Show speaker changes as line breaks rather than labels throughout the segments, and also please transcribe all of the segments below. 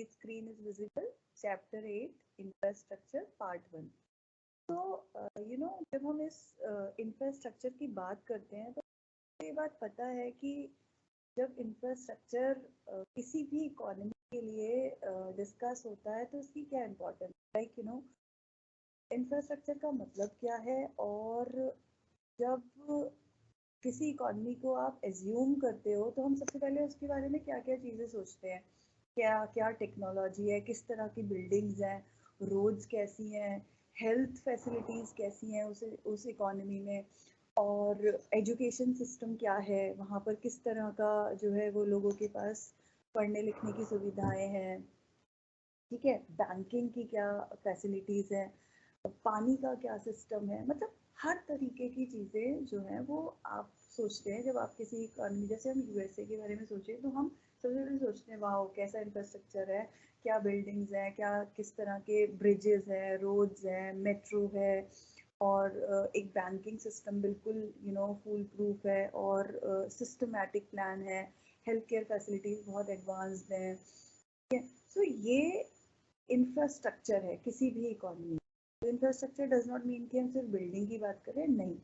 screen is visible. Chapter 8 Infrastructure Part 1. तो जब हम इस इंफ्रास्ट्रक्चर की बात करते हैं तो ये बात पता है कि जब इंफ्रास्ट्रक्चर किसी भी इकोनॉमी के लिए डिस्कस होता है तो उसकी क्या इम्पोर्टेंस, लाइक इंफ्रास्ट्रक्चर का मतलब क्या है, और जब किसी इकोनॉमी को आप एज्यूम करते हो तो हम सबसे पहले उसके बारे में क्या क्या चीज़ें सोचते हैं, क्या क्या टेक्नोलॉजी है, किस तरह की बिल्डिंग्स हैं, रोड्स कैसी हैं, हेल्थ फैसिलिटीज़ कैसी हैं उस इकोनॉमी में, और एजुकेशन सिस्टम क्या है वहाँ पर, किस तरह का जो है वो लोगों के पास पढ़ने लिखने की सुविधाएं हैं, ठीक है, बैंकिंग की क्या फैसिलिटीज़ हैं, पानी का क्या सिस्टम है, मतलब हर तरीके की चीज़ें जो हैं वो आप सोचते हैं जब आप किसी इकोनॉमी, जैसे हम यूएसए के बारे में सोचें तो हम सबसे पहले सोचते हैं वाह कैसा इंफ्रास्ट्रक्चर है, क्या बिल्डिंग्स हैं, क्या किस तरह के ब्रिजेस हैं, रोड्स हैं, मेट्रो है, और एक बैंकिंग सिस्टम बिल्कुल फुल प्रूफ है, और सिस्टमैटिक प्लान है, हेल्थ केयर फैसिलिटीज़ बहुत एडवांस्ड हैं, ठीक है। सो ये इंफ्रास्ट्रक्चर है किसी भी इकोनॉमी। तो इंफ्रास्ट्रक्चर डज नॉट मीन कि हम सिर्फ बिल्डिंग की बात कर रहे हैं, नहीं,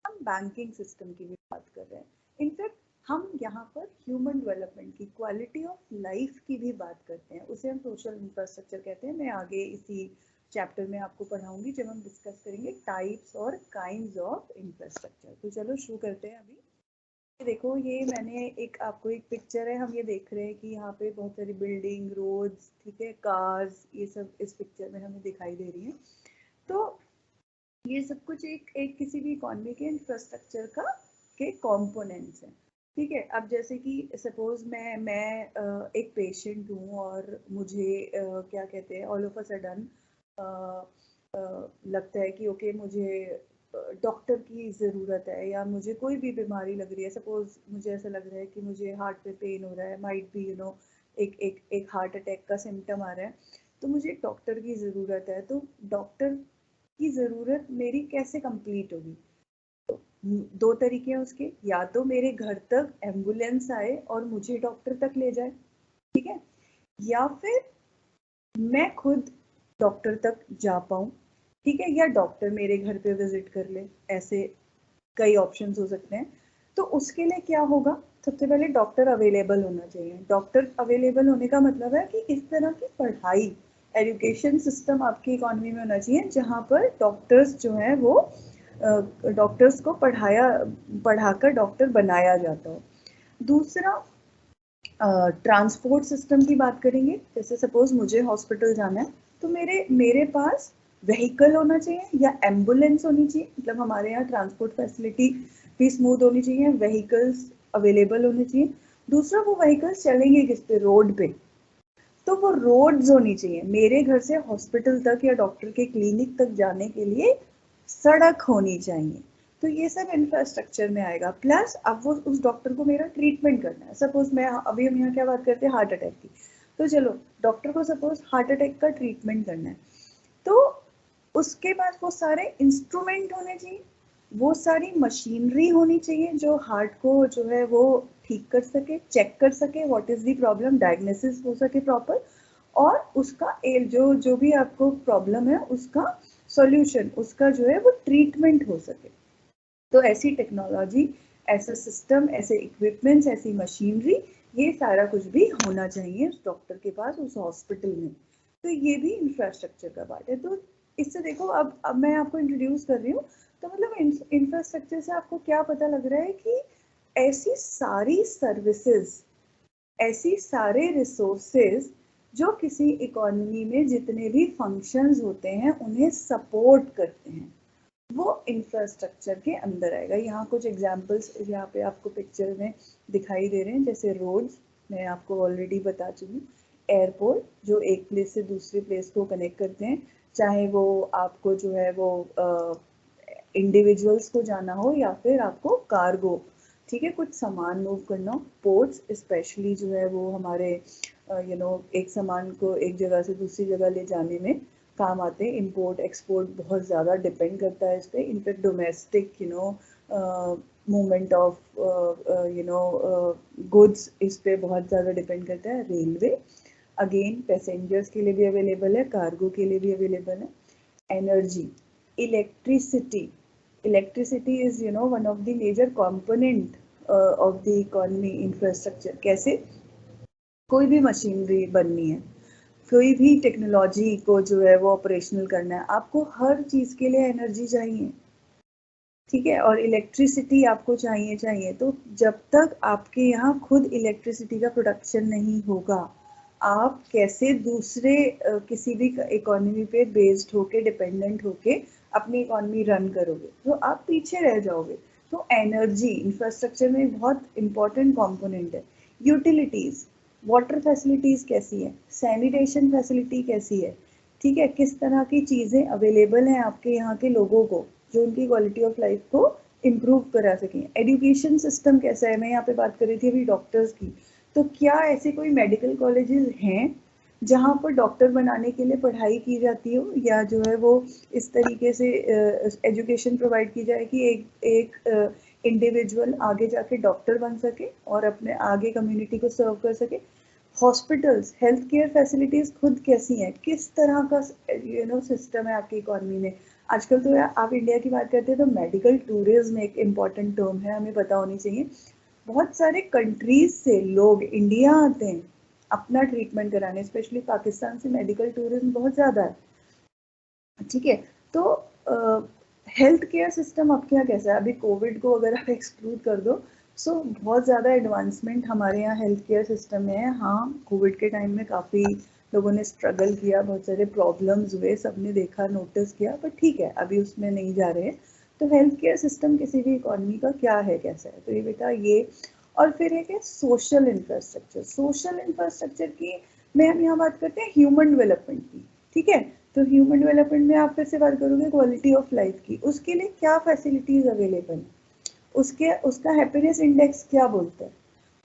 हम बैंकिंग सिस्टम की भी बात कर रहे हैं। इनफैक्ट हम यहाँ पर ह्यूमन डेवलपमेंट की, क्वालिटी ऑफ लाइफ की भी बात करते हैं, उसे हम सोशल इंफ्रास्ट्रक्चर कहते हैं। मैं आगे इसी चैप्टर में आपको पढ़ाऊंगी जब हम डिस्कस करेंगे टाइप्स और काइंड्स ऑफ इंफ्रास्ट्रक्चर। तो चलो शुरू करते हैं। अभी देखो, ये मैंने आपको एक पिक्चर है, हम ये देख रहे हैं कि यहाँ पे बहुत सारी बिल्डिंग, रोड्स, ठीक है, कार्स, ये सब इस पिक्चर में हमें दिखाई दे रही हैं। तो ये सब कुछ एक किसी भी इकोनॉमी के इंफ्रास्ट्रक्चर के कंपोनेंट्स हैं, ठीक है। अब जैसे कि सपोज मैं एक पेशेंट हूँ और मुझे क्या कहते हैं, ऑल ऑफ अ सडन लगता है कि ओके मुझे डॉक्टर की ज़रूरत है, या मुझे कोई भी बीमारी लग रही है, सपोज मुझे ऐसा लग रहा है कि मुझे हार्ट पे पेन हो रहा है, माइट भी एक हार्ट अटैक का सिम्टम आ रहा है, तो मुझे डॉक्टर की ज़रूरत है। तो डॉक्टर की ज़रूरत मेरी कैसे कंप्लीट होगी? तो दो तरीके हैं उसके, या तो मेरे घर तक एम्बुलेंस आए और मुझे डॉक्टर तक ले जाए, ठीक है, या फिर मैं खुद डॉक्टर तक जा पाऊँ, ठीक है, या डॉक्टर मेरे घर पे विजिट कर ले, ऐसे कई ऑप्शंस हो सकते हैं। तो उसके लिए क्या होगा, सबसे पहले डॉक्टर अवेलेबल होना चाहिए। डॉक्टर अवेलेबल होने का मतलब है कि इस तरह की पढ़ाई, एजुकेशन सिस्टम आपकी इकोनॉमी में होना चाहिए जहाँ पर डॉक्टर्स जो हैं वो डॉक्टर्स को पढ़ाकर डॉक्टर बनाया जाता हो। दूसरा, ट्रांसपोर्ट सिस्टम की बात करेंगे। जैसे सपोज मुझे हॉस्पिटल जाना है तो मेरे पास व्हीकल होना चाहिए या एम्बुलेंस होनी चाहिए, मतलब हमारे यहाँ ट्रांसपोर्ट फैसिलिटी भी स्मूथ होनी चाहिए, व्हीकल्स अवेलेबल होने चाहिए। दूसरा, वो व्हीकल्स चलेंगे किस पे, रोड पे, तो वो रोड्स होनी चाहिए। मेरे घर से हॉस्पिटल तक या डॉक्टर के क्लिनिक तक जाने के लिए सड़क होनी चाहिए। तो ये सब इंफ्रास्ट्रक्चर में आएगा। प्लस अब वो उस डॉक्टर को मेरा ट्रीटमेंट करना है। सपोज मैं अभी हम यहाँ क्या बात करते हैं, हार्ट अटैक की, तो चलो डॉक्टर को सपोज हार्ट अटैक का ट्रीटमेंट करना है, तो उसके पास वो सारे इंस्ट्रूमेंट होने चाहिए, वो सारी मशीनरी होनी चाहिए जो हार्ट को जो है वो ठीक कर सके, चेक कर सके, what is the problem, diagnosis हो सके प्रॉपर, और उसका जो भी आपको प्रॉब्लम है उसका सॉल्यूशन, उसका जो है वो ट्रीटमेंट हो सके। तो ऐसी टेक्नोलॉजी, ऐसा सिस्टम, ऐसे इक्विपमेंट्स, ऐसी मशीनरी, ये सारा कुछ भी होना चाहिए उस डॉक्टर के पास, उस हॉस्पिटल में। तो ये भी इंफ्रास्ट्रक्चर का पार्ट है। तो इससे देखो, अब मैं आपको इंट्रोड्यूस कर रही हूँ, तो मतलब इंफ्रास्ट्रक्चर से आपको क्या पता लग रहा है कि ऐसी सारी सर्विसेज, ऐसी सारे रिसोर्सेज जो किसी इकोनॉमी में जितने भी फंक्शंस होते हैं उन्हें सपोर्ट करते हैं, वो इंफ्रास्ट्रक्चर के अंदर आएगा। यहाँ कुछ एग्जांपल्स यहाँ पे आपको पिक्चर में दिखाई दे रहे हैं, जैसे रोड्स मैं आपको ऑलरेडी बता चुकी हूँ, एयरपोर्ट जो एक प्लेस से दूसरे प्लेस को कनेक्ट करते हैं, चाहे वो आपको जो है वो इंडिविजुअल्स को जाना हो या फिर आपको कार्गो, ठीक है, कुछ सामान मूव करना हो। पोर्ट्स स्पेशली जो है वो हमारे एक सामान को एक जगह से दूसरी जगह ले जाने में काम आते हैं। इंपोर्ट एक्सपोर्ट बहुत ज़्यादा डिपेंड करता है इस पर। In fact domestic movement of goods इस पे बहुत ज़्यादा डिपेंड करता है। रेलवे, अगेन पैसेंजर्स के लिए भी अवेलेबल है, कार्गो के लिए भी अवेलेबल है। Energy, electricity, electricity is one of the major component of the economy infrastructure. कैसे? कोई भी मशीनरी बननी है, कोई भी टेक्नोलॉजी को जो है वो ऑपरेशनल करना है, आपको हर चीज के लिए एनर्जी चाहिए, ठीक है, और इलेक्ट्रिसिटी आपको चाहिए। तो जब तक आपके यहाँ खुद इलेक्ट्रिसिटी का प्रोडक्शन नहीं होगा, आप कैसे दूसरे किसी भी इकोनॉमी पे बेस्ड होके, डिपेंडेंट होके अपनी इकोनॉमी रन करोगे, तो आप पीछे रह जाओगे। तो एनर्जी इंफ्रास्ट्रक्चर में बहुत इंपॉर्टेंट कंपोनेंट है। यूटिलिटीज, वाटर फैसिलिटीज कैसी है, सैनिटेशन फैसिलिटी कैसी है, ठीक है, किस तरह की चीज़ें अवेलेबल हैं आपके यहाँ के लोगों को जो उनकी क्वालिटी ऑफ लाइफ को इम्प्रूव करा सकें। एजुकेशन सिस्टम कैसा है, मैं यहाँ पे बात कर रही थी अभी डॉक्टर्स की, तो क्या ऐसे कोई मेडिकल कॉलेजेस हैं जहाँ पर डॉक्टर बनाने के लिए पढ़ाई की जाती हो, या जो है वो इस तरीके से एजुकेशन प्रोवाइड की जाए कि एक इंडिविजुअल आगे जाके डॉक्टर बन सके और अपने आगे कम्युनिटी को सर्व कर सके। हॉस्पिटल्स, हेल्थ केयर फैसिलिटीज खुद कैसी हैं, किस तरह का सिस्टम है आपकी इकोनॉमी में। आजकल तो आप इंडिया की बात करते हैं तो मेडिकल टूरिज्म एक इम्पॉर्टेंट टर्म है, हमें पता होनी चाहिए। बहुत सारे कंट्रीज से लोग इंडिया आते हैं अपना ट्रीटमेंट कराने, स्पेशली पाकिस्तान से मेडिकल टूरिज्म बहुत ज़्यादा है, ठीक है। तो हेल्थ केयर सिस्टम आपके यहाँ कैसा है? अभी कोविड को अगर आप एक्सक्लूड कर दो, सो बहुत ज़्यादा एडवांसमेंट हमारे यहाँ हेल्थ केयर सिस्टम में है। हाँ, कोविड के टाइम में काफ़ी लोगों ने स्ट्रगल किया, बहुत सारे प्रॉब्लम्स हुए, सबने देखा, नोटिस किया, पर ठीक है, अभी उसमें नहीं जा रहे हैं। तो हेल्थ केयर सिस्टम किसी भी इकोनॉमी का क्या है, कैसा है, तो ये बेटा ये। और फिर है कि सोशल इंफ्रास्ट्रक्चर, सोशल इंफ्रास्ट्रक्चर की में हम यहाँ बात करते हैं ह्यूमन डेवलपमेंट की, ठीक है। तो ह्यूमन डेवलपमेंट में आप फिर से बात करोगे क्वालिटी ऑफ लाइफ की, उसके लिए क्या फैसिलिटीज अवेलेबल, उसका हैप्पीनेस इंडेक्स क्या बोलता है,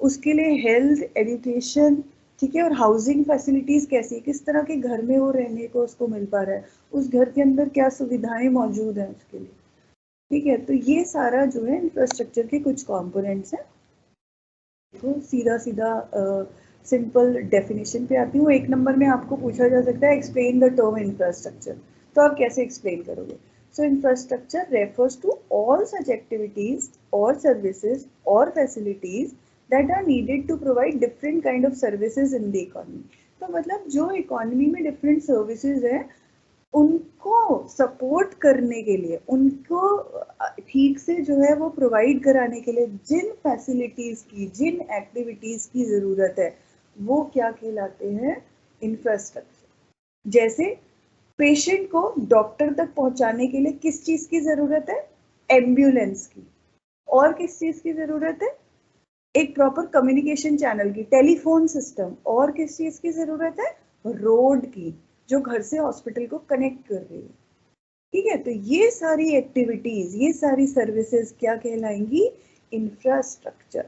उसके लिए हेल्थ, एजुकेशन, ठीक है, और हाउसिंग फैसिलिटीज कैसी, किस तरह के घर में वो रहने को उसको मिल पा रहा है, उस घर के अंदर क्या सुविधाएं मौजूद हैं उसके लिए, ठीक है। तो ये सारा जो है इंफ्रास्ट्रक्चर के कुछ कंपोनेंट्स हैं। तो सीधा सीधा सिंपल डेफिनेशन पे आती हूँ। 1 नंबर में आपको पूछा जा सकता है एक्सप्लेन द टर्म इंफ्रास्ट्रक्चर, तो आप कैसे एक्सप्लेन करोगे? So infrastructure refers to all such activities or services or facilities that are needed to provide different kind of services in the economy. तो मतलब जो इकोनॉमी में डिफरेंट सर्विसेज है उनको सपोर्ट करने के लिए, उनको ठीक से जो है वो प्रोवाइड कराने के लिए जिन फैसिलिटीज की, जिन एक्टिविटीज की जरूरत है, वो क्या कहलाते हैं? इंफ्रास्ट्रक्चर। जैसे पेशेंट को डॉक्टर तक पहुंचाने के लिए किस चीज की जरूरत है? एम्बुलेंस की। और किस चीज की जरूरत है? एक प्रॉपर कम्युनिकेशन चैनल की, टेलीफोन सिस्टम। और किस चीज की जरूरत है? रोड की, जो घर से हॉस्पिटल को कनेक्ट कर रही है, ठीक है। तो ये सारी एक्टिविटीज, ये सारी सर्विसेज क्या कहलाएंगी? इंफ्रास्ट्रक्चर।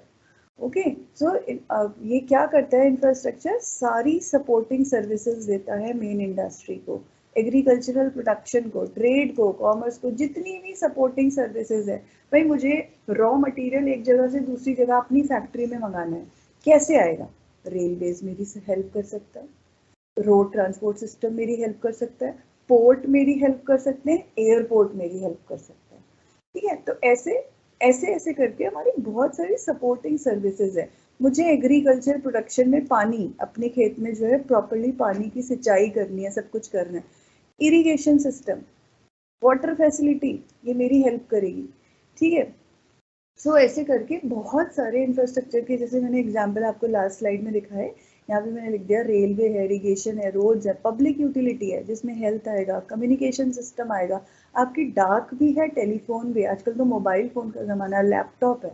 ओके, सो ये क्या करता है इंफ्रास्ट्रक्चर? सारी सपोर्टिंग सर्विसेज देता है मेन इंडस्ट्री को, एग्रीकल्चरल प्रोडक्शन को, ट्रेड को, कॉमर्स को, जितनी भी सपोर्टिंग सर्विसेज है। भाई मुझे रॉ मटेरियल एक जगह से दूसरी जगह अपनी फैक्ट्री में मंगाना है, कैसे आएगा? रेलवेज मेरी हेल्प कर सकता है, रोड ट्रांसपोर्ट सिस्टम मेरी हेल्प कर सकता है, पोर्ट मेरी हेल्प कर सकते हैं, एयरपोर्ट मेरी हेल्प कर सकता है, ठीक है। तो ऐसे ऐसे ऐसे करके हमारी बहुत सारी सपोर्टिंग सर्विसेज है। मुझे एग्रीकल्चर प्रोडक्शन में पानी, अपने खेत में जो है प्रॉपरली पानी की सिंचाई करनी है, सब कुछ करना है, इरिगेशन सिस्टम, वाटर फैसिलिटी, ये मेरी हेल्प करेगी, ठीक है। सो ऐसे करके बहुत सारे इंफ्रास्ट्रक्चर के, जैसे मैंने एग्जाम्पल आपको लास्ट स्लाइड में दिखाए, यहाँ पे मैंने लिख दिया रेलवे है, इरिगेशन है, रोड्स है, पब्लिक यूटिलिटी है जिसमें हेल्थ आएगा, कम्युनिकेशन सिस्टम आएगा, आपकी डाक भी है, टेलीफोन भी, आजकल तो मोबाइल फोन का जमाना है, लैपटॉप है,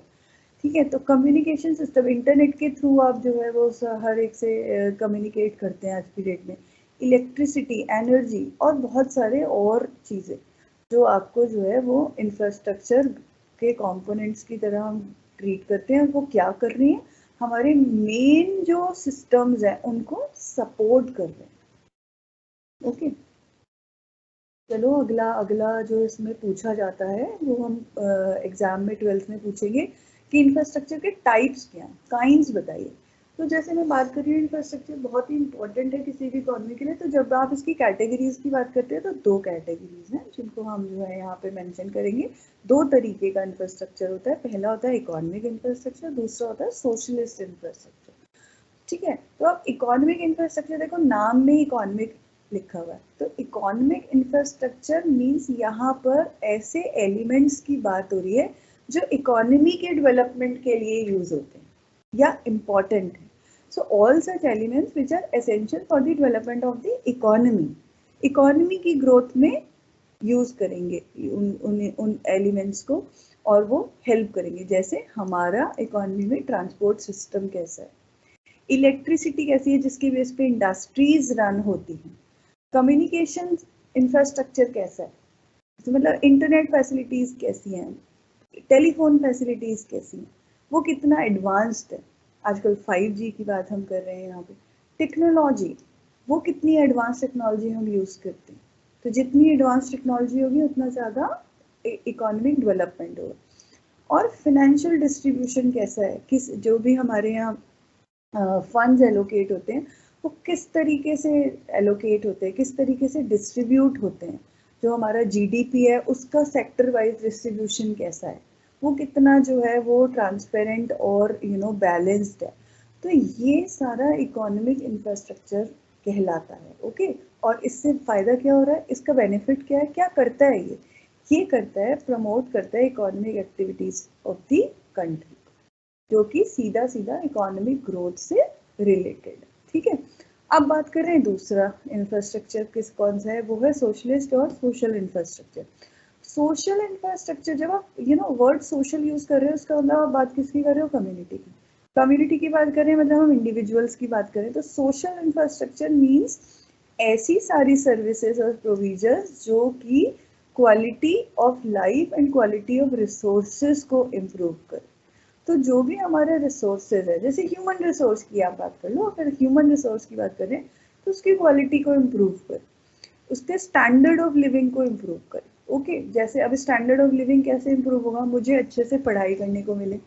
ठीक है। तो कम्युनिकेशन सिस्टम, इंटरनेट के थ्रू आप जो है वो हर एक से कम्युनिकेट करते हैं आज की डेट में। इलेक्ट्रिसिटी, एनर्जी और बहुत सारे और चीज़ें जो आपको जो है वो इंफ्रास्ट्रक्चर के कंपोनेंट्स की तरह हम ट्रीट करते हैं। वो क्या कर रही हैं? हमारे मेन जो सिस्टम्स हैं उनको सपोर्ट कर रहे हैं। ओके, चलो अगला जो इसमें पूछा जाता है वो हम एग्जाम में 12th में पूछेंगे कि इंफ्रास्ट्रक्चर के टाइप्स क्या हैं, काइंड्स बताइए। तो जैसे मैं बात कर रही हूँ इंफ्रास्ट्रक्चर बहुत ही इंपॉर्टेंट है किसी भी इकोनॉमी के लिए। तो जब आप इसकी कैटेगरीज की बात करते हैं तो दो कैटेगरीज हैं जिनको हम जो है यहाँ पे मेंशन करेंगे। दो तरीके का इंफ्रास्ट्रक्चर होता है, पहला होता है इकोनॉमिक इंफ्रास्ट्रक्चर, दूसरा होता है सोशलिस्ट इंफ्रास्ट्रक्चर। ठीक है, तो अब इकोनॉमिक इंफ्रास्ट्रक्चर देखो नाम में इकोनॉमिक लिखा हुआ है, तो इकोनॉमिक इंफ्रास्ट्रक्चर मीन्स यहाँ पर ऐसे एलिमेंट्स की बात हो रही है जो इकोनॉमी के डेवलपमेंट के लिए यूज होते हैं या इम्पॉर्टेंट है। So all such elements which are essential for the development of the economy, economy की ग्रोथ में यूज करेंगे उन एलिमेंट्स को और वो हेल्प करेंगे। जैसे हमारा इकोनॉमी में ट्रांसपोर्ट सिस्टम कैसा है, इलेक्ट्रिसिटी कैसी है जिसकी बेस पे इंडस्ट्रीज रन होती हैं, कम्युनिकेशन इंफ्रास्ट्रक्चर कैसा है, तो मतलब इंटरनेट फैसिलिटीज कैसी हैं, टेलीफोन फैसिलिटीज कैसी हैं, वो कितना एडवांस्ड है। आजकल 5G की बात हम कर रहे हैं यहाँ पे। टेक्नोलॉजी, वो कितनी एडवांस टेक्नोलॉजी हम यूज करते हैं। तो जितनी एडवांस टेक्नोलॉजी होगी उतना ज़्यादा इकोनॉमिक डेवलपमेंट होगा। और फिनेंशियल डिस्ट्रीब्यूशन कैसा है, किस जो भी हमारे यहाँ फंड्स एलोकेट होते हैं वो किस तरीके से एलोकेट होते हैं, किस तरीके से डिस्ट्रीब्यूट होते हैं। जो हमारा GDP है उसका सेक्टर वाइज डिस्ट्रीब्यूशन कैसा है, वो कितना जो है वो ट्रांसपेरेंट और बैलेंस्ड है। तो ये सारा इकोनॉमिक इंफ्रास्ट्रक्चर कहलाता है। ओके, और इससे फ़ायदा क्या हो रहा है, इसका बेनिफिट क्या है, क्या करता है ये करता है, प्रमोट करता है economic activities of the country, जो कि सीधा सीधा इकोनॉमिक ग्रोथ से रिलेटेड। ठीक है, अब बात कर रहे हैं दूसरा इंफ्रास्ट्रक्चर किस कौन सा है, वो है सोशलिस्ट और सोशल इंफ्रास्ट्रक्चर। सोशल इंफ्रास्ट्रक्चर, जब आप वर्ड सोशल यूज कर रहे हो उसका मतलब आप बात किसकी कर रहे हो, कम्युनिटी की। कम्युनिटी की बात करें मतलब हम इंडिविजुअल्स की बात करें, तो सोशल इंफ्रास्ट्रक्चर मीन्स ऐसी सारी सर्विसेज और प्रोविजंस जो कि quality of life and quality of resources को इम्प्रूव करे। तो जो भी हमारे रिसोर्सेज है, जैसे ह्यूमन रिसोर्स की आप बात कर लो, अगर ह्यूमन रिसोर्स की बात करें तो उसकी क्वालिटी को इम्प्रूव करे, उसके स्टैंडर्ड ऑफ लिविंग को इम्प्रूव करे। ओके, जैसे अब स्टैंडर्ड ऑफ लिविंग कैसे इम्प्रूव होगा, मुझे अच्छे से पढ़ाई करने को मिले,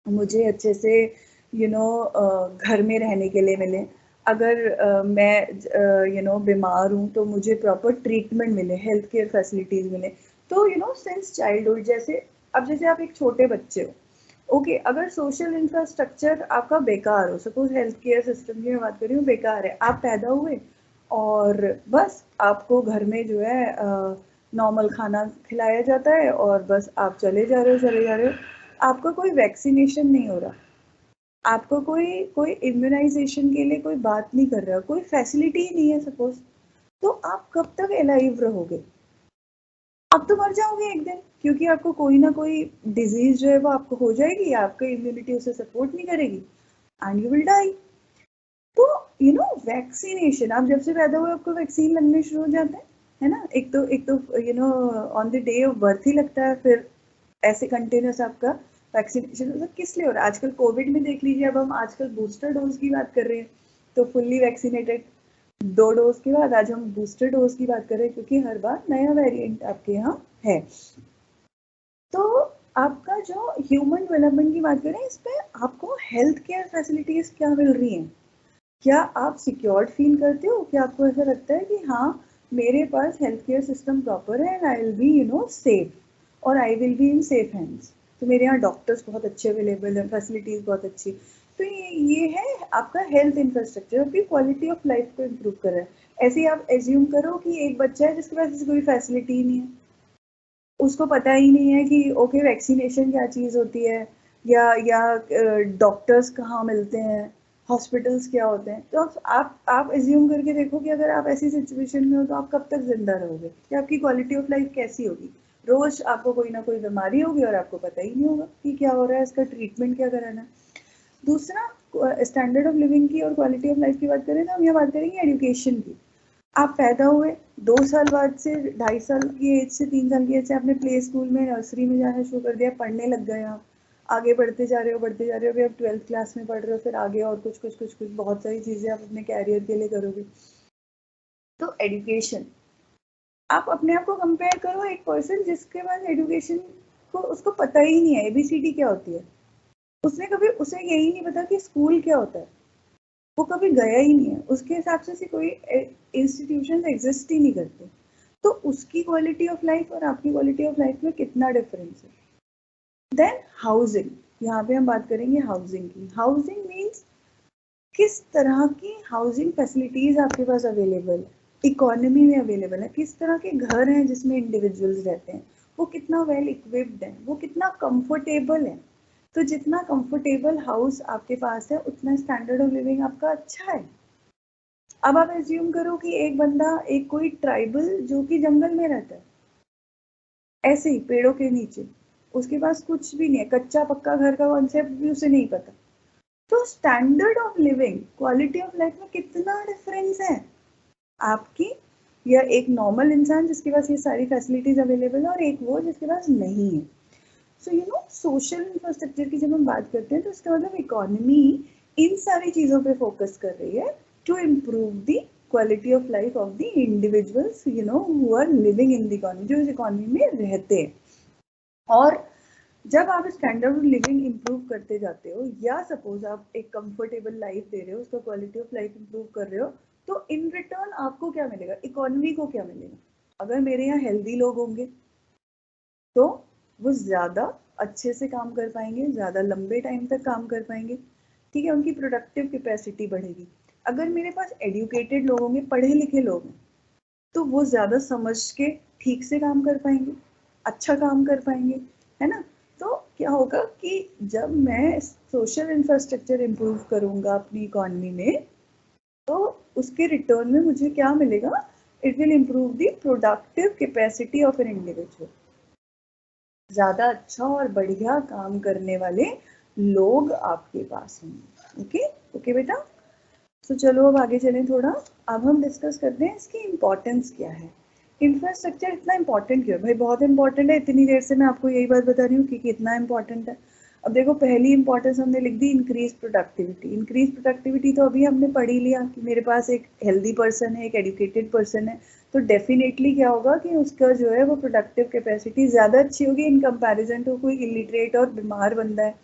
मुझे अच्छे से घर में रहने के लिए मिले, अगर मैं बीमार हूँ तो मुझे प्रॉपर ट्रीटमेंट मिले, हेल्थ केयर फैसिलिटीज मिले। तो सिंस चाइल्डहुड, जैसे आप एक छोटे बच्चे हो, ओके, अगर सोशल इंफ्रास्ट्रक्चर आपका बेकार हो, सपोज हेल्थ केयर सिस्टम की मैं बात कर रही हूँ बेकार है, आप पैदा हुए और बस आपको घर में जो है नॉर्मल खाना खिलाया जाता है और बस आप चले जा रहे हो, आपका कोई वैक्सीनेशन नहीं हो रहा, आपको कोई इम्यूनाइजेशन के लिए कोई बात नहीं कर रहा, कोई फैसिलिटी ही नहीं है सपोज, तो आप कब तक अलाइव रहोगे, आप तो मर जाओगे एक दिन, क्योंकि आपको कोई ना कोई डिजीज जो है वो आपको हो जाएगी, आपका इम्यूनिटी उसे सपोर्ट नहीं करेगी एंड यू विल डाई। तो वैक्सीनेशन, आप जब से पैदा हुए आपको वैक्सीन लगने शुरू हो जाते हैं, है ना, एक तो on the day of birth ही लगता है, फिर ऐसे कंटिन्यूस आपका वैक्सीनेशन मतलब किस लिए हो रहा है। आजकल कोविड में देख लीजिए, अब हम आजकल बूस्टर डोज की बात कर रहे हैं, तो फुल्ली वैक्सीनेटेड 2 डोज के बाद आज हम बूस्टर डोज की बात कर रहे हैं, क्योंकि हर बार नया वेरिएंट आपके यहाँ है। तो आपका जो ह्यूमन डेवलपमेंट की बात करें, इस पे आपको हेल्थ केयर फैसिलिटीज क्या मिल रही हैं, क्या आप सिक्योर्ड फील करते हो, क्या आपको ऐसा लगता है कि हाँ मेरे पास हेल्थ केयर सिस्टम प्रॉपर है and I will be safe और I will be in safe hands. तो मेरे यहाँ डॉक्टर्स बहुत अच्छे अवेलेबल हैं, फैसिलिटीज़ बहुत अच्छी। तो ये है आपका हेल्थ इंफ्रास्ट्रक्चर, आपकी क्वालिटी ऑफ लाइफ को इम्प्रूव कर रहा है। ऐसे ही आप एज्यूम करो कि एक बच्चा है जिसके पास कोई फैसिलिटी ही नहीं है, उसको पता ही नहीं है कि ओके वैक्सीनेशन क्या चीज़ होती है, या डॉक्टर्स कहाँ मिलते हैं, हॉस्पिटल्स क्या होते हैं। तो आप एज्यूम करके देखो कि अगर आप ऐसी सिचुएशन में हो तो आप कब तक जिंदा रहोगे, कि आपकी क्वालिटी ऑफ लाइफ कैसी होगी। रोज आपको कोई ना कोई बीमारी होगी और आपको पता ही नहीं होगा कि क्या हो रहा है, इसका ट्रीटमेंट क्या कराना है। दूसरा, स्टैंडर्ड ऑफ लिविंग की और क्वालिटी ऑफ लाइफ की बात करें तो हम यहाँ बात करेंगे एजुकेशन की। आप पैदा हुए 2 साल बाद से 2.5 साल की एज से 3 साल की एज से आपने प्ले स्कूल में, नर्सरी में जाना शुरू कर दिया, पढ़ने लग गए, आप आगे बढ़ते जा रहे हो अभी आप 12th क्लास में पढ़ रहे हो, फिर आगे और कुछ बहुत सारी चीज़ें आप अपने कैरियर के लिए करोगे। तो एजुकेशन, आप अपने आप को कंपेयर करो एक पर्सन जिसके पास एजुकेशन को उसको पता ही नहीं है ABCD क्या होती है, उसे यही नहीं पता कि स्कूल क्या होता है, वो कभी गया ही नहीं है, उसके हिसाब से कोई इंस्टीट्यूशन एग्जिस्ट ही नहीं करते, तो उसकी क्वालिटी ऑफ लाइफ और आपकी क्वालिटी ऑफ लाइफ में कितना डिफरेंस है। देन हाउसिंग, यहाँ पे हम बात करेंगे हाउसिंग की। हाउसिंग मीन्स किस तरह की हाउसिंग फैसिलिटीज आपके पास अवेलेबल है, इकोनॉमी में अवेलेबल है, किस तरह के घर हैं जिसमें इंडिविजुअल्स रहते हैं, वो कितना वेल इक्विप्ड है, वो कितना कंफर्टेबल है। तो जितना कंफर्टेबल हाउस आपके पास है उतना स्टैंडर्ड ऑफ लिविंग आपका अच्छा है। अब आप एज्यूम करो कि एक बंदा, एक कोई ट्राइबल जो कि जंगल में रहता है, ऐसे ही पेड़ों के नीचे, उसके पास कुछ भी नहीं है, कच्चा पक्का घर का कॉन्सेप्ट भी उसे नहीं पता, तो standard of living, quality of life में कितना डिफरेंस है आपकी, या एक नॉर्मल इंसान जिसके पास ये सारी फैसिलिटीज अवेलेबल है और एक वो जिसके पास नहीं है। So you know social infrastructure की जब हम बात करते हैं तो इसका मतलब इकोनॉमी इन सारी चीजों पे फोकस कर रही है to improve the quality of life of the individuals you know who are living in the economy, जो इस इकोनॉमी में रहते हैं। और जब आप स्टैंडर्ड ऑफ लिविंग इम्प्रूव करते जाते हो, या सपोज आप एक कंफर्टेबल लाइफ दे रहे हो, उसका क्वालिटी ऑफ लाइफ इम्प्रूव कर रहे हो, तो इन रिटर्न आपको क्या मिलेगा, इकोनॉमी को क्या मिलेगा। अगर मेरे यहाँ हेल्दी लोग होंगे तो वो ज़्यादा अच्छे से काम कर पाएंगे, ज़्यादा लंबे टाइम तक काम कर पाएंगे, ठीक है, उनकी प्रोडक्टिव कैपेसिटी बढ़ेगी। अगर मेरे पास एजुकेटेड लोग होंगे, पढ़े लिखे लोग हैं, तो वो ज़्यादा समझ के ठीक से काम कर पाएंगे, अच्छा काम कर पाएंगे, है ना। तो क्या होगा कि जब मैं सोशल इंफ्रास्ट्रक्चर इम्प्रूव करूँगा अपनी इकोनॉमी में, तो उसके रिटर्न में मुझे क्या मिलेगा, it will improve the productive capacity of an individual. ज़्यादा अच्छा और बढ़िया काम करने वाले लोग आपके पास होंगे। ओके ओके बेटा, तो चलो अब आगे चलें थोड़ा। अब हम डिस्कस करते हैं इसकी इम्पोर्टेंस क्या है। इंफ्रास्ट्रक्चर इतना इंपॉर्टेंट क्यों है भाई, बहुत इंपॉर्टेंट है, इतनी देर से मैं आपको यही बात बता रही हूँ कि कितना इंपॉर्टेंट है। अब देखो, पहली इंपॉर्टेंस हमने लिख दी इंक्रीज प्रोडक्टिविटी। इंक्रीज प्रोडक्टिविटी तो अभी हमने पढ़ ही लिया कि मेरे पास एक हेल्दी पर्सन है, एक एजुकेटेड पर्सन है, तो डेफिनेटली क्या होगा कि उसका जो है वो प्रोडक्टिव कैपेसिटी ज़्यादा अच्छी होगी इन कंपैरिजन टू कोई इलिटरेट और बीमार बंदा है।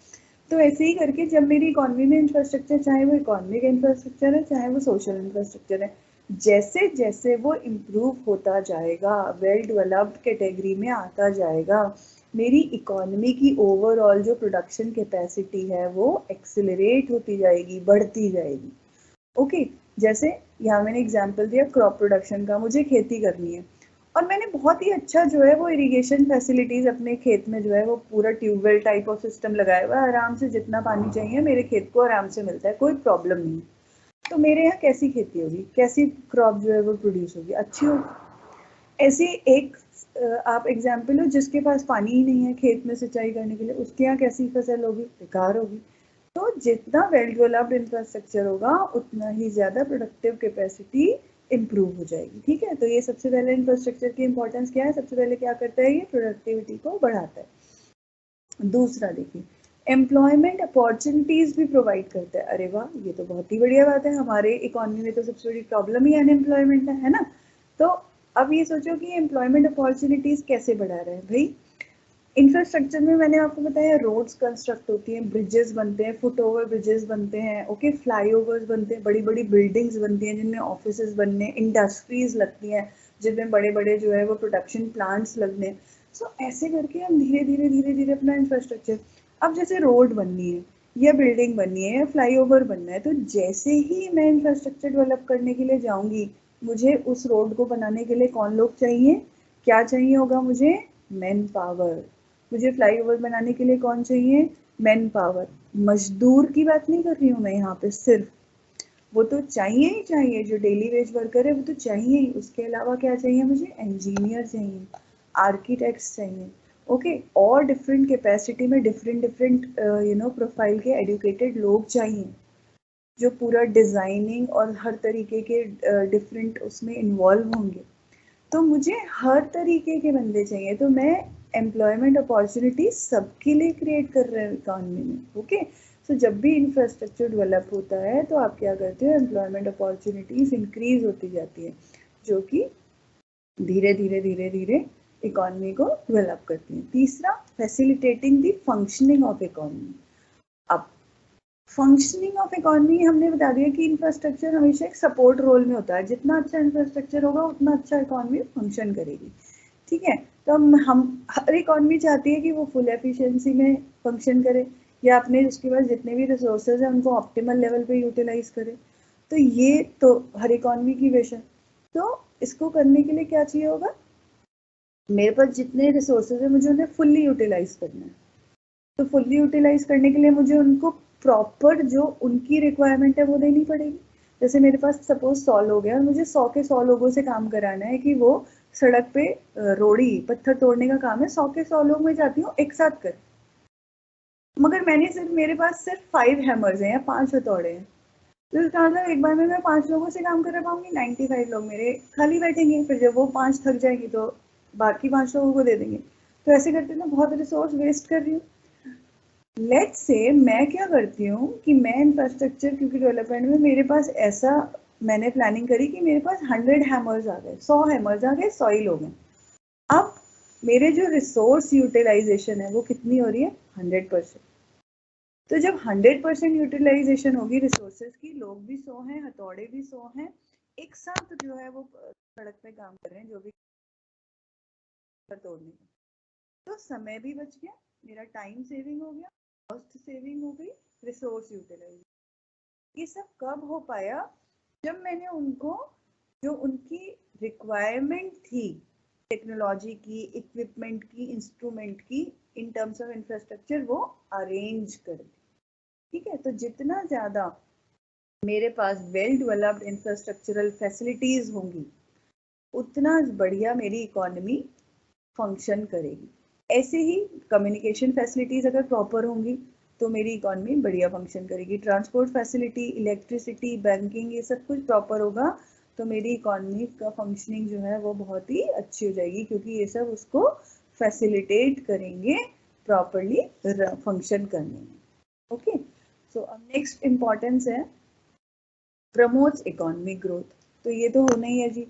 तो ऐसे ही करके जब मेरी इकोनॉमी में इंफ्रास्ट्रक्चर, चाहे वो इकोनॉमिक इंफ्रास्ट्रक्चर है चाहे वो सोशल इंफ्रास्ट्रक्चर है, जैसे जैसे वो इम्प्रूव होता जाएगा, वेल डेवलप्ड कैटेगरी में आता जाएगा, मेरी इकोनॉमी की ओवरऑल जो प्रोडक्शन कैपेसिटी है वो एक्सेलरेट होती जाएगी, बढ़ती जाएगी। ओके, जैसे यहाँ मैंने एग्जांपल दिया क्रॉप प्रोडक्शन का, मुझे खेती करनी है और मैंने बहुत ही अच्छा जो है वो इरिगेशन फैसिलिटीज अपने खेत में जो है वो पूरा ट्यूबवेल टाइप ऑफ सिस्टम लगाया हुआ है, आराम से जितना पानी चाहिए मेरे खेत को आराम से मिलता है, कोई प्रॉब्लम नहीं। तो मेरे यहाँ कैसी खेती होगी, कैसी क्रॉप जो है वो प्रोड्यूस होगी, अच्छी होगी। ऐसी एक आप एग्जाम्पल हो जिसके पास पानी ही नहीं है खेत में सिंचाई करने के लिए, उसके यहाँ कैसी फसल होगी, बेकार होगी। तो जितना वेल डेवलप्ड इंफ्रास्ट्रक्चर होगा उतना ही ज़्यादा प्रोडक्टिव कैपेसिटी इम्प्रूव हो जाएगी। ठीक है, तो ये सबसे पहले इंफ्रास्ट्रक्चर की इंपॉर्टेंस क्या है, सबसे पहले क्या करता है, ये प्रोडक्टिविटी को बढ़ाता है। दूसरा देखिए, एम्प्लॉयमेंट अपॉर्चुनिटीज भी प्रोवाइड करता है। अरे वाह, ये तो बहुत ही बढ़िया बात है, हमारे इकोनॉमी में तो सबसे बड़ी प्रॉब्लम ही अनएम्प्लॉयमेंट है ना। तो अब ये सोचो कि एम्प्लॉयमेंट अपॉर्चुनिटीज कैसे बढ़ा रहे हैं भाई। इंफ्रास्ट्रक्चर में मैंने आपको बताया रोड्स कंस्ट्रक्ट होती हैं, ब्रिजेस बनते हैं, फुट ओवर ब्रिजेस बनते हैं, ओके, फ्लाईओवर्स बनते हैं, बड़ी बड़ी बिल्डिंग्स बनती हैं जिनमें ऑफिसेज बनने, इंडस्ट्रीज लगती हैं जिनमें बड़े बड़े जो है वो प्रोडक्शन प्लांट्स लगने। सो ऐसे करके हम धीरे धीरे धीरे धीरे अपना इंफ्रास्ट्रक्चर, अब जैसे रोड बननी है या बिल्डिंग बननी है या फ्लाईओवर बनना है, तो जैसे ही मैं इंफ्रास्ट्रक्चर डेवलप करने के लिए जाऊंगी, मुझे उस रोड को बनाने के लिए कौन लोग चाहिए, क्या चाहिए होगा, मुझे मैन पावर। मुझे फ्लाईओवर बनाने के लिए कौन चाहिए, मैन पावर। मजदूर की बात नहीं कर रही हूँ मैं यहाँ पे, सिर्फ वो तो चाहिए ही चाहिए, जो डेली वेज वर्कर है वो तो चाहिए ही, उसके अलावा क्या चाहिए, मुझे इंजीनियर चाहिए, आर्किटेक्ट्स चाहिए, ओके, और डिफरेंट कैपेसिटी में different different you know profile के एडुकेटेड लोग चाहिए जो पूरा डिजाइनिंग और हर तरीके के डिफरेंट उसमें इन्वॉल्व होंगे। तो मुझे हर तरीके के बंदे चाहिए, तो मैं एम्प्लॉयमेंट अपॉर्चुनिटी सबके लिए क्रिएट कर रहे हैं इकॉनमी में। ओके, सो जब भी इंफ्रास्ट्रक्चर डेवलप होता है तो आप क्या करते हो, एम्प्लॉयमेंट अपॉर्चुनिटीज इंक्रीज होती जाती है, जो कि धीरे धीरे धीरे धीरे इकॉनमी को डेवलप करती है। तीसरा, facilitating the functioning of economy. अब फंक्शनिंग ऑफ इकोनॉमी हमने बता दिया कि इंफ्रास्ट्रक्चर हमेशा एक सपोर्ट रोल में होता है, जितना अच्छा इंफ्रास्ट्रक्चर होगा उतना अच्छा इकोनॉमी फंक्शन करेगी, ठीक है। तो हम हर इकोनॉमी चाहती है कि वो फुल एफिशिएंसी में फंक्शन करे या अपने उसके पास जितने भी रिसोर्सेज हैं उनको ऑप्टिमल लेवल पे यूटिलाइज करे। तो ये तो हर इकोनॉमी की विश है। तो इसको करने के लिए क्या चाहिए होगा, मेरे पास जितने रिसोर्सेज है मुझे उन्हें फुल्ली यूटिलाइज करना है। तो फुल्ली यूटिलाइज करने के लिए मुझे उनको प्रॉपर जो उनकी रिक्वायरमेंट है वो देनी पड़ेगी। जैसे मेरे पास सपोज 100 लोग हैं और मुझे 100 के 100 लोगों से काम कराना है कि वो सड़क पे रोड़ी पत्थर तोड़ने का काम है, 100 के 100 लोग मैं चाहती हूँ एक साथ कर, मगर मेरे पास सिर्फ 5 हैमर्स हैं या 5 हथौड़े हैं। तो इसका मतलब एक बार में मैं 5 लोगों से काम करा पाऊंगी, 95 लोग मेरे खाली बैठेंगे, फिर जब वो 5 थक जाएंगी तो बाकी 5 लोगों को दे देंगे। तो ऐसे करते ना बहुत रिसोर्स वेस्ट कर रही हूँ। लेट्स से मैं क्या करती हूँ कि मैं इंफ्रास्ट्रक्चर क्योंकि डेवलपमेंट में मेरे पास ऐसा मैंने प्लानिंग करी कि मेरे पास 100 हैमर्स आ गए, 100 हैमर्स आ गए, 100 ही लोग हैं। अब मेरे जो रिसोर्स यूटिलाइजेशन है वो कितनी हो रही है, 100%। तो जब 100% यूटिलाइजेशन होगी रिसोर्सेज की, लोग भी 100 हैं, हथौड़े भी 100 हैं, एक साथ जो है वो सड़क पे काम कर रहे हैं जो भी तोड़ने का, तो समय भी बच गया, मेरा टाइम सेविंग हो गया, कॉस्ट सेविंग हो गई, रिसोर्स यूटिलाइज। ये सब कब हो पाया, जब मैंने उनको जो उनकी रिक्वायरमेंट थी टेक्नोलॉजी की, इक्विपमेंट की, इंस्ट्रूमेंट की, इन टर्म्स ऑफ इंफ्रास्ट्रक्चर वो अरेंज कर दी, ठीक है। तो जितना ज़्यादा मेरे पास वेल डेवलप्ड इंफ्रास्ट्रक्चरल फैसिलिटीज होंगी उतना बढ़िया मेरी इकोनॉमी फंक्शन करेगी। ऐसे ही कम्युनिकेशन फैसिलिटीज अगर प्रॉपर होंगी तो मेरी इकोनॉमी बढ़िया फंक्शन करेगी। ट्रांसपोर्ट फैसिलिटी, इलेक्ट्रिसिटी, बैंकिंग, ये सब कुछ प्रॉपर होगा तो मेरी इकोनॉमी का फंक्शनिंग जो है वो बहुत ही अच्छी हो जाएगी, क्योंकि ये सब उसको फैसिलिटेट करेंगे प्रॉपरली फंक्शन करने में। ओके, सो अब नेक्स्ट इम्पॉर्टेंस है प्रमोट्स इकोनॉमिक ग्रोथ। तो ये तो होना ही है जी।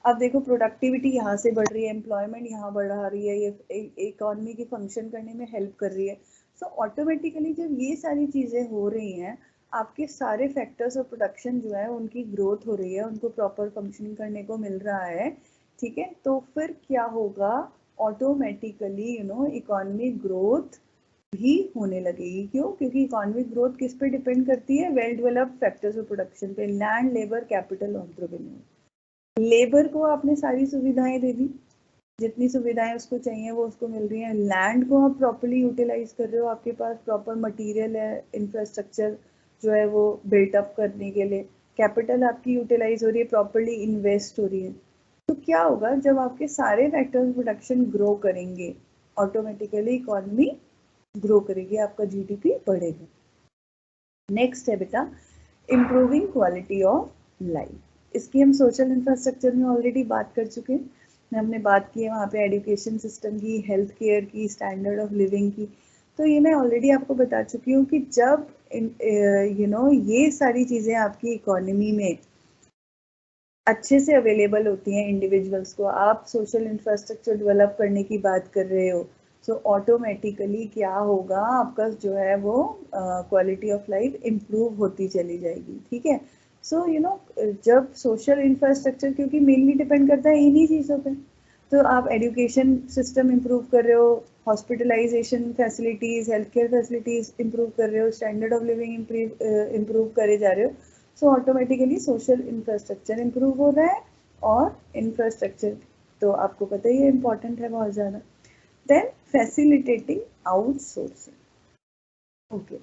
अब देखो प्रोडक्टिविटी यहाँ से बढ़ रही है, एम्प्लॉयमेंट यहाँ बढ़ा रही है, ये इकोनॉमी की फंक्शन करने में हेल्प कर रही है। सो ऑटोमेटिकली जब ये सारी चीज़ें हो रही हैं, आपके सारे फैक्टर्स ऑफ प्रोडक्शन जो है उनकी ग्रोथ हो रही है, उनको प्रॉपर फंक्शनिंग करने को मिल रहा है, ठीक है। तो फिर क्या होगा, ऑटोमेटिकली इकोनॉमिक ग्रोथ भी होने लगेगी। क्यों? क्योंकि इकोनॉमिक ग्रोथ किस पे डिपेंड करती है, well developed factors of production पे, land, labour, capital, entrepreneur. Labour को आपने सारी सुविधाएं दे दी, जितनी सुविधाएं उसको चाहिए वो उसको मिल रही हैं। लैंड को आप प्रॉपर्ली यूटिलाइज कर रहे हो, आपके पास प्रॉपर मटेरियल है, इंफ्रास्ट्रक्चर जो है वो बिल्टअप करने के लिए। कैपिटल आपकी यूटिलाइज हो रही है, प्रॉपरली इन्वेस्ट हो रही है। तो क्या होगा, जब आपके सारे फैक्टर्स प्रोडक्शन ग्रो करेंगे ऑटोमेटिकली इकोनॉमी ग्रो करेगी, आपका जीडीपी बढ़ेगा। नेक्स्ट है बेटा इम्प्रूविंग क्वालिटी ऑफ लाइफ। इसकी हम सोशल इंफ्रास्ट्रक्चर में ऑलरेडी बात कर चुके हैं, हमने बात की है वहाँ पे एजुकेशन सिस्टम की, हेल्थ केयर की, स्टैंडर्ड ऑफ लिविंग की। तो ये मैं ऑलरेडी आपको बता चुकी हूँ कि जब ये सारी चीज़ें आपकी इकोनॉमी में अच्छे से अवेलेबल होती हैं इंडिविजुअल्स को, आप सोशल इंफ्रास्ट्रक्चर डेवलप करने की बात कर रहे हो, सो ऑटोमेटिकली क्या होगा, आपका जो है वो क्वालिटी ऑफ लाइफ इम्प्रूव होती चली जाएगी, ठीक है। सो जब सोशल इंफ्रास्ट्रक्चर, क्योंकि मेनली डिपेंड करता है इन्हीं चीज़ों पे, तो आप एजुकेशन सिस्टम इम्प्रूव कर रहे हो, hospitalisation facilities, health care facilities improve कर रहे हो, स्टैंडर्ड ऑफ लिविंग इम्प्रूव करे जा रहे हो, so automatically social infrastructure improve हो रहा है। और इंफ्रास्ट्रक्चर तो आपको पता ही है इम्पॉर्टेंट है बहुत ज़्यादा। Then facilitating outsourcing. Okay,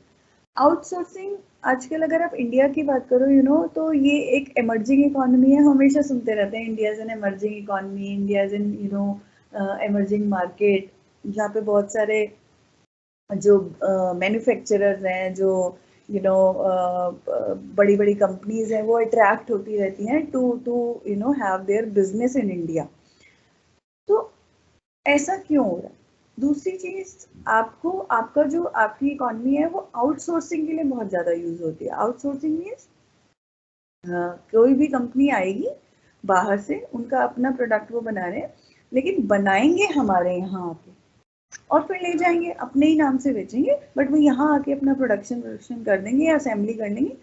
outsourcing आजकल अगर आप इंडिया की बात करो तो ये एक एमर्जिंग इकोनॉमी है। हमेशा सुनते रहते हैं India is an emerging economy, India is an emerging market, जहाँ पे बहुत सारे जो मैन्युफैक्चरर्स हैं, जो बड़ी बड़ी कंपनीज हैं, वो अट्रैक्ट होती रहती हैं to to have their business in India. तो ऐसा क्यों हो रहा है? दूसरी चीज, आपको आपका जो आपकी इकोनॉमी है वो आउटसोर्सिंग के लिए बहुत ज्यादा यूज होती है। आउटसोर्सिंग मीन्स कोई भी कंपनी आएगी बाहर से, उनका अपना प्रोडक्ट वो बना रहे हैं, लेकिन बनाएंगे हमारे यहाँ आके, और फिर ले जाएंगे अपने ही नाम से बेचेंगे, बट वो यहाँ आके अपना प्रोडक्शन कर देंगे या असेंबली कर लेंगे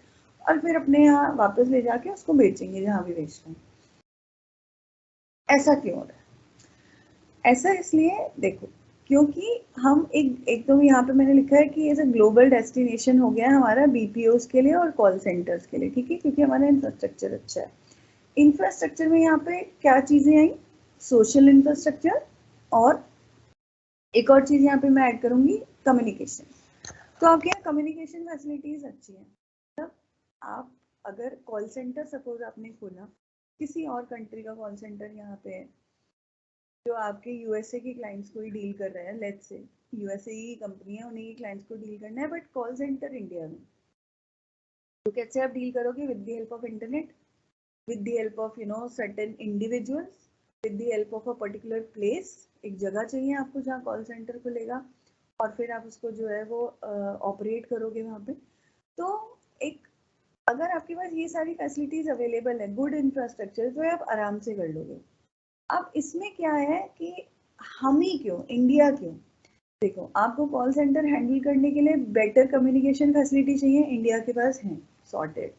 और फिर अपने यहाँ वापस ले जाके उसको बेचेंगे जहाँ भी बेच रहे हैं। ऐसा क्यों हो रहा है? ऐसा इसलिए देखो, क्योंकि हम एक तो यहाँ पे मैंने लिखा है कि ऐसा ग्लोबल डेस्टिनेशन हो गया हमारा बीपीओस के लिए और कॉल सेंटर्स के लिए, ठीक है, क्योंकि हमारा इंफ्रास्ट्रक्चर अच्छा है। इंफ्रास्ट्रक्चर में यहाँ पे क्या चीजें आई? सोशल इंफ्रास्ट्रक्चर, और एक और चीज यहाँ पे मैं ऐड करूंगी, कम्युनिकेशन। तो आपके यहाँ कम्युनिकेशन फैसिलिटीज अच्छी है। तब आप अगर कॉल सेंटर सपोज आपने खोला, किसी और कंट्री का कॉल सेंटर यहाँ पे है जो आपके यूएसए के क्लाइंट्स को ही डील कर रहे हैं, लेट्स से यूएसए की कंपनी है, उन्हीं के क्लाइंट्स को डील करना है, बट कॉल सेंटर इंडिया में, तो कैसे आप डील करोगे? With the help of internet, with the help of certain individuals, with the help of a particular place। एक जगह चाहिए आपको जहाँ कॉल सेंटर खुलेगा और फिर आप उसको जो है वो ऑपरेट करोगे वहाँ पे। तो एक अगर आपके पास ये सारी फैसिलिटीज अवेलेबल है, गुड इंफ्रास्ट्रक्चर, तो आप आराम से कर लोगे। अब इसमें क्या है कि हम ही क्यों, इंडिया क्यों? देखो, आपको कॉल सेंटर हैंडल करने के लिए बेटर कम्युनिकेशन फैसिलिटी चाहिए, इंडिया के पास है, सॉर्टेड।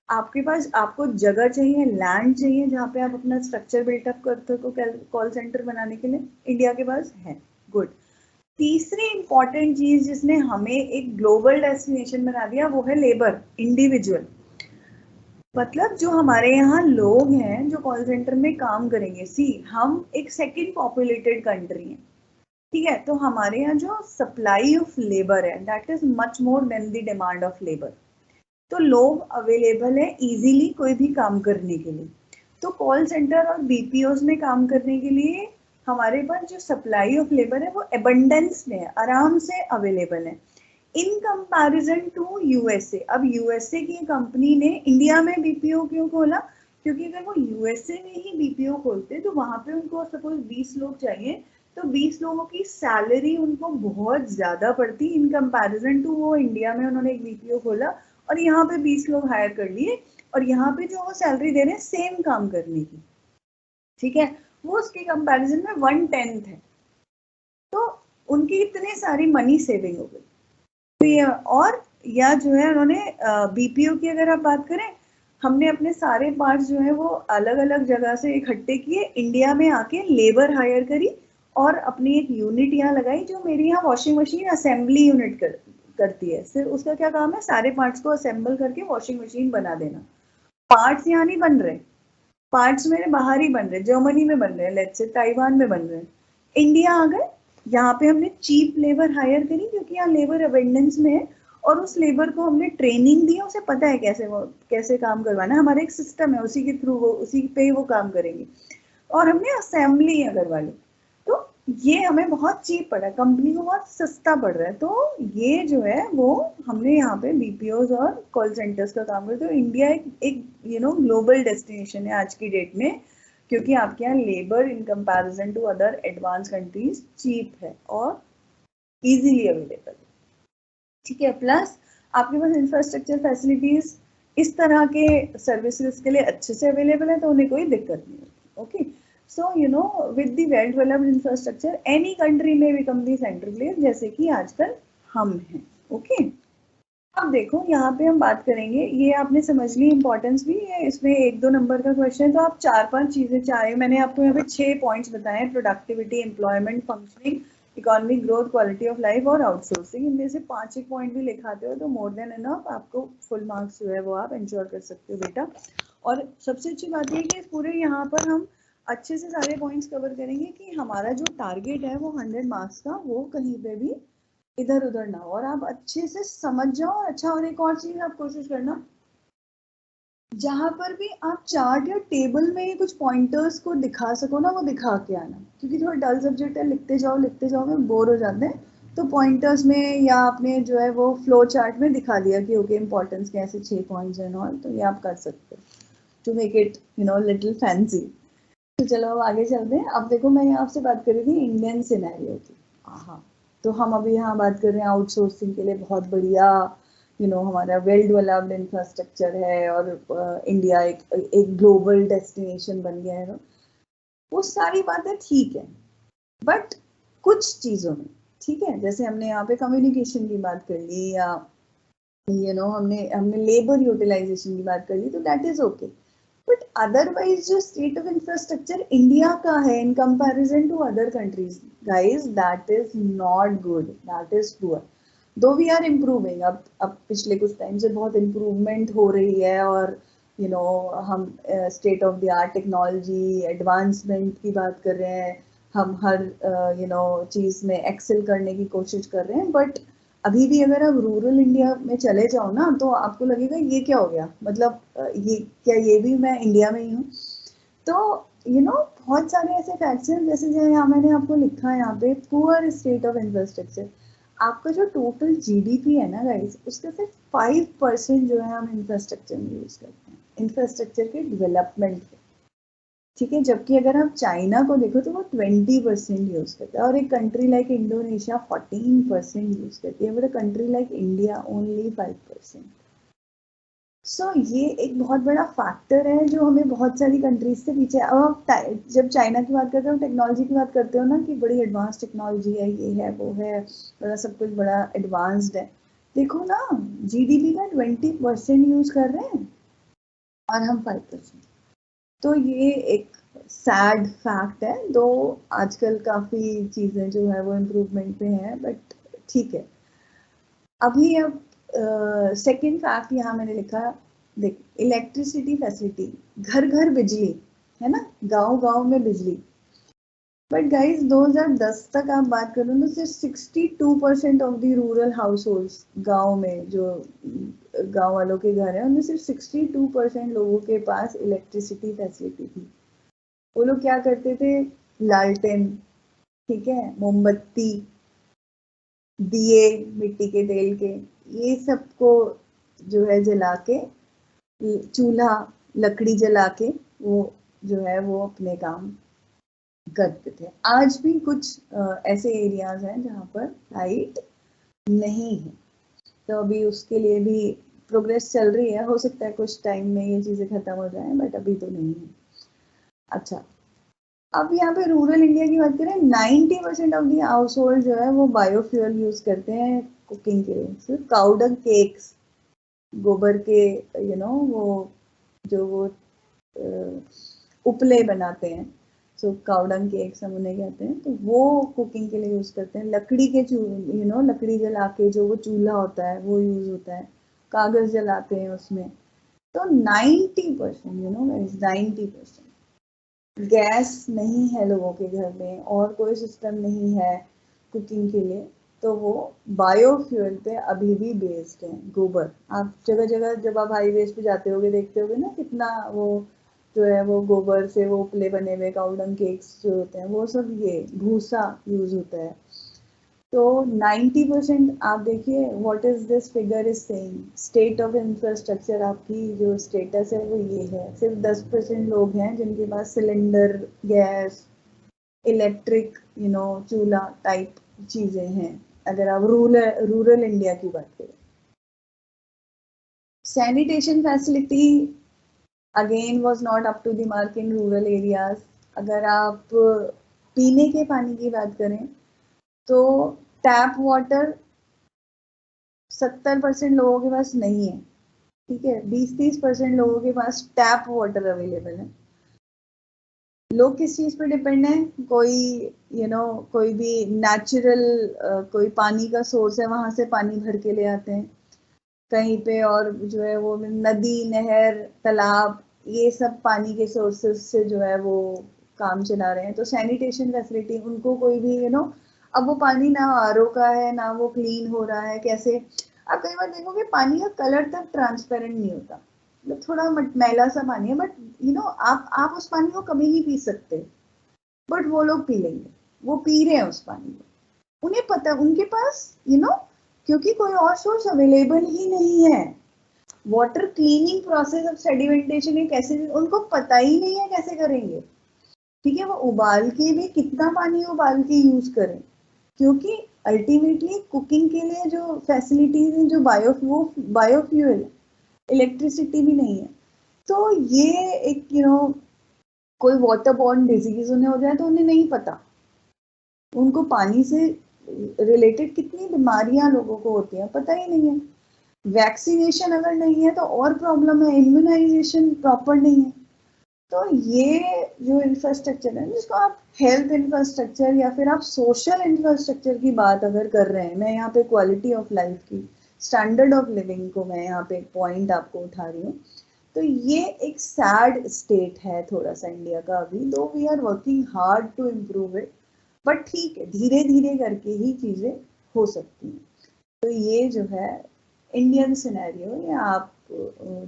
आपके पास आपको जगह चाहिए, लैंड चाहिए जहाँ पे आप अपना स्ट्रक्चर बिल्टअप कर सको कॉल सेंटर बनाने के लिए, इंडिया के पास है, गुड। तीसरी इंपॉर्टेंट चीज जिसने हमें एक ग्लोबल डेस्टिनेशन बना दिया वो है लेबर, इंडिविजुअल। मतलब जो हमारे यहाँ लोग हैं जो कॉल सेंटर में काम करेंगे, सी हम एक सेकंड पॉपुलेटेड कंट्री है, ठीक है, तो हमारे यहाँ जो सप्लाई ऑफ लेबर है that is much more than the demand of labour. तो लोग अवेलेबल है इजीली कोई भी काम करने के लिए। तो कॉल सेंटर और बीपीओस में काम करने के लिए हमारे पास जो सप्लाई ऑफ लेबर है वो एबंडेंस में है, आराम से अवेलेबल है, इन कंपैरिजन टू यूएसए। अब यूएसए की कंपनी ने इंडिया में बीपीओ क्यों खोला? क्योंकि अगर वो यूएसए में ही बीपीओ खोलते तो वहां पे उनको सपोज 20 लोग चाहिए, तो 20 लोगों की सैलरी उनको बहुत ज्यादा पड़ती इन कंपैरिजन टू वो इंडिया में उन्होंने एक बीपीओ खोला और यहाँ पे 20 लोग हायर कर लिए और यहाँ पे जो वो सैलरी दे रहे हैं सेम काम करने की, ठीक है, वो उसके कंपैरिजन में 1/10 है। तो उनकी इतनी सारी मनी सेविंग हो गई। तो ये और या जो है उन्होंने बीपीओ की अगर आप बात करें, हमने अपने सारे पार्ट्स जो है वो अलग अलग जगह से इकट्ठे किए, इंडिया में आके लेबर हायर करी और अपनी एक यूनिट यहाँ लगाई जो मेरी यहाँ वॉशिंग मशीन असेंबली यूनिट करती है। सिर्फ उसका क्या काम है? सारे पार्ट्स को असेंबल करके वॉशिंग मशीन बना देना। पार्ट्स यहाँ नहीं बन रहे, पार्ट्स मेरे बाहर ही बन रहे, जर्मनी में बन रहे हैं, लेट्स से ताइवान में बन रहे हैं। इंडिया आ गए, यहाँ पे हमने चीप लेबर हायर करी क्योंकि यहाँ लेबर अबेंडेंस में है और उस लेबर को हमने ट्रेनिंग दी, उसे पता है कैसे काम करवाना है, हमारा एक सिस्टम है उसी के थ्रू वो उसी पे ही वो काम करेंगे और हमने असेंबली है करवा ली। तो ये हमें बहुत चीप पड़ा, कंपनी को बहुत सस्ता पड़ रहा है। तो ये जो है वो हमने यहाँ पे बीपीओज और कॉल सेंटर्स का काम करते। तो इंडिया एक ग्लोबल डेस्टिनेशन है आज की डेट में, क्योंकि आपके यहाँ labour in comparison to other advance countries cheap है और इजीली अवेलेबल है, ठीक है। प्लस आपके पास इंफ्रास्ट्रक्चर फैसिलिटीज इस तरह के सर्विसेज के लिए अच्छे से अवेलेबल है, तो उन्हें कोई दिक्कत नहीं होती। Okay, so with the well developed infrastructure any country में बिकम द सेंट्रल प्लेस, जैसे कि आजकल हम हैं। ओके, अब देखो यहाँ पे हम बात करेंगे, ये आपने समझ ली इंपॉर्टेंस भी है, इसमें 1-2 नंबर का क्वेश्चन है, तो आप 4-5 चीजें चाहे, मैंने आपको यहाँ पे 6 पॉइंट्स बताए हैं, productivity, employment, functioning, economic growth, quality of life और आउटसोर्सिंग। इनमें से 5 पॉइंट भी लिखाते हो तो मोर देन इनफ, आपको फुल मार्क्स जो है वो आप इंश्योर कर सकते हो बेटा। और सबसे अच्छी बात यह कि पूरे यहाँ पर हम अच्छे से सारे पॉइंट्स कवर करेंगे कि हमारा जो टारगेट है वो 100 मार्क्स का, वो कहीं पे भी इधर उधर ना हो और आप अच्छे से समझ जाओ। अच्छा, और एक और चीज आप कोशिश करना, जहां पर भी आप चार्ट या टेबल में कुछ पॉइंटर्स को दिखा सको ना, वो दिखा के आना, क्योंकि थोड़ा डल सब्जेक्ट है, लिखते जाओ में बोर हो जाते हैं। तो पॉइंटर्स में या आपने जो है वो फ्लो चार्ट में दिखा दिया कि ओके इंपॉर्टेंस के ऐसे 6 पॉइंट्स हैं और, तो ये आप कर सकते हो to make it little fancy. तो चलो अब आगे चलते हैं। अब देखो, मैं आपसे बात कर रही थी इंडियन सिनेरियो की, हाँ, तो हम अभी यहाँ बात कर रहे हैं आउटसोर्सिंग के लिए बहुत बढ़िया हमारा वेल डेवलप्ड इंफ्रास्ट्रक्चर है और इंडिया एक ग्लोबल डेस्टिनेशन बन गया है। वो सारी बातें ठीक है, बट कुछ चीजों में ठीक है, जैसे हमने यहाँ पे कम्युनिकेशन की बात कर ली, या हमने लेबर यूटिलाइजेशन की बात कर ली, तो that is okay. But otherwise जो स्टेट ऑफ इंफ्रास्ट्रक्चर इंडिया का है in comparison to other countries, guys, that is not good, that is poor. Though we are improving, अब पिछले कुछ टाइम से बहुत इम्प्रूवमेंट हो रही है, और हम state of the art technology advancement की बात कर रहे हैं, हम हर चीज़ में एक्सेल करने की कोशिश कर रहे हैं। बट अभी भी अगर आप रूरल इंडिया में चले जाओ ना, तो आपको लगेगा ये क्या हो गया, मतलब ये क्या, ये भी मैं इंडिया में ही हूँ। तो बहुत सारे ऐसे फैक्ट्स हैं, जैसे जो यहाँ मैंने आपको लिखा है यहाँ पे, पुअर स्टेट ऑफ इंफ्रास्ट्रक्चर। आपका जो टोटल जीडीपी है ना गाइस, उसका सिर्फ 5% जो है हम इंफ्रास्ट्रक्चर में यूज करते हैं, इंफ्रास्ट्रक्चर के डेवलपमेंट के। ठीक है, जबकि अगर आप चाइना को देखो तो वो 20% यूज करता है, और एक कंट्री लाइक इंडोनेशिया 14% यूज करती है, but country like India only 5%। सो ये एक बहुत बड़ा फैक्टर है जो हमें बहुत सारी कंट्रीज से पीछे। अब जब चाइना की बात करते हो, टेक्नोलॉजी की बात करते हो ना, कि बड़ी एडवांस टेक्नोलॉजी है, ये है वो है, बड़ा सब कुछ बड़ा एडवांस्ड है। देखो ना, जीडीपी का 20% यूज कर रहे हैं और हम 5%। तो ये एक सैड फैक्ट है, दो आजकल काफी चीजें जो है वो इम्प्रूवमेंट पे हैं, बट ठीक है। अभी अब सेकेंड फैक्ट यहाँ मैंने लिखा, देख, इलेक्ट्रिसिटी फैसिलिटी, घर घर बिजली है ना, गांव गांव में बिजली। बट गाइस 2010 तक आप बात करो ना, सिर्फ 62% of the rural house holds, गाँव में जो गांव वालों के घर है, उनमें सिर्फ 62% लोगों के पास इलेक्ट्रिसिटी फैसिलिटी थी। वो लोग क्या करते थे, लालटेन, ठीक है, मोमबत्ती, दिए मिट्टी के तेल के, ये सबको जो है जला के, चूल्हा लकड़ी जला के वो जो है वो अपने काम करते थे। आज भी कुछ ऐसे एरियाज हैं जहाँ पर लाइट नहीं है, तो अभी उसके लिए भी प्रोग्रेस चल रही है, हो सकता है कुछ टाइम में ये चीजें खत्म हो जाएं, बट अभी तो नहीं है। अच्छा, अब यहाँ पे रूरल इंडिया की बात करें, 90% ऑफ दी हाउस होल्ड जो है वो बायोफ्यूल यूज करते हैं कुकिंग के लिए। सिर्फ काउडंग केक्स, गोबर के वो जो वो उपले बनाते हैं, सो काउडंग केक्स हम उन्हें कहते हैं, तो वो कुकिंग के लिए यूज करते हैं। लकड़ी के लकड़ी जला के जो वो चूल्हा होता है वो यूज होता है, कागज जलाते हैं उसमें। तो 90%, 90% गैस नहीं है लोगों के घर में, और कोई सिस्टम नहीं है कुकिंग के लिए, तो वो बायोफ्यूल पे अभी भी बेस्ड है। गोबर, आप जगह जगह जब आप हाईवेज पे जाते होगे देखते होगे ना, कितना वो जो है वो गोबर से वो उपले बने हुए काउडंग केक्स जो होते हैं, वो सब ये भूसा यूज होता है। तो 90% आप देखिए, what is this figure is saying, state of infrastructure आपकी जो स्टेटस है वो ये है। सिर्फ 10% लोग हैं जिनके पास सिलेंडर, गैस, इलेक्ट्रिक चूल्हा टाइप चीजें हैं, अगर आप रूरल इंडिया की बात करें। Sanitation facility again was not up to the mark in rural areas. अगर आप पीने के पानी की बात करें, तो टैप वाटर 70% लोगों के पास नहीं है, ठीक है, 20-30% लोगों के पास टैप वाटर अवेलेबल है। लोग किस चीज पे डिपेंड है, कोई कोई भी नेचुरल कोई पानी का सोर्स है, वहां से पानी भर के ले आते हैं कहीं पे, और जो है वो नदी, नहर, तालाब, ये सब पानी के सोर्सेस से जो है वो काम चला रहे हैं। तो सैनिटेशन फैसिलिटी उनको कोई भी अब वो पानी ना आरओ का है, ना वो क्लीन हो रहा है, कैसे। आप कई बार देखोगे पानी का कलर तक ट्रांसपेरेंट नहीं होता, मतलब थोड़ा मैला सा पानी है, बट आप उस पानी को कभी नहीं पी सकते, बट वो लोग पी लेंगे, वो पी रहे हैं उस पानी को, उन्हें पता, उनके पास क्योंकि कोई और सोर्स अवेलेबल ही नहीं है। Water cleaning process of sedimentation ये कैसे, उनको पता ही नहीं है कैसे करेंगे, ठीक है, वो उबाल के भी कितना पानी उबाल के यूज करें, क्योंकि अल्टीमेटली कुकिंग के लिए जो फैसिलिटीज हैं, जो बायोफ्यूल, इलेक्ट्रिसिटी भी नहीं है। तो ये एक कोई वाटर बॉर्न डिजीज उन्हें हो जाए तो उन्हें नहीं पता, उनको पानी से रिलेटेड कितनी बीमारियां लोगों को होती हैं पता ही नहीं है। वैक्सीनेशन अगर नहीं है तो और प्रॉब्लम है, इम्यूनाइजेशन प्रॉपर नहीं है। तो ये जो इंफ्रास्ट्रक्चर है जिसको आप हेल्थ इंफ्रास्ट्रक्चर या फिर आप सोशल इंफ्रास्ट्रक्चर की बात अगर कर रहे हैं, मैं यहाँ पे क्वालिटी ऑफ लाइफ की, स्टैंडर्ड ऑफ लिविंग को मैं यहाँ पे एक पॉइंट आपको उठा रही हूँ। तो ये एक सैड स्टेट है थोड़ा सा इंडिया का अभी, though we are working hard to improve it, but ठीक है, धीरे धीरे करके ही चीज़ें हो सकती हैं। तो ये जो है इंडियन सिनेरियो, ये आप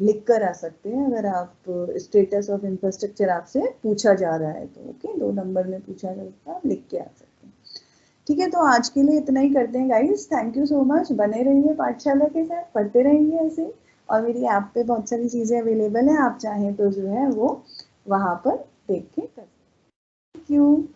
लिख कर आ सकते हैं अगर आप स्टेटस ऑफ इंफ्रास्ट्रक्चर आपसे पूछा जा रहा है तो। ओके, 2 नंबर में पूछा जाता है, आप लिख के आ सकते हैं। ठीक है, तो आज के लिए इतना ही करते हैं guys. Thank you so much, बने रहिए पाठशाला के साथ, पढ़ते रहिए ऐसे। और मेरी ऐप पे बहुत सारी चीज़ें अवेलेबल हैं, आप चाहें तो जो है वो वहाँ पर देख के कर सकते हैं। Thank you.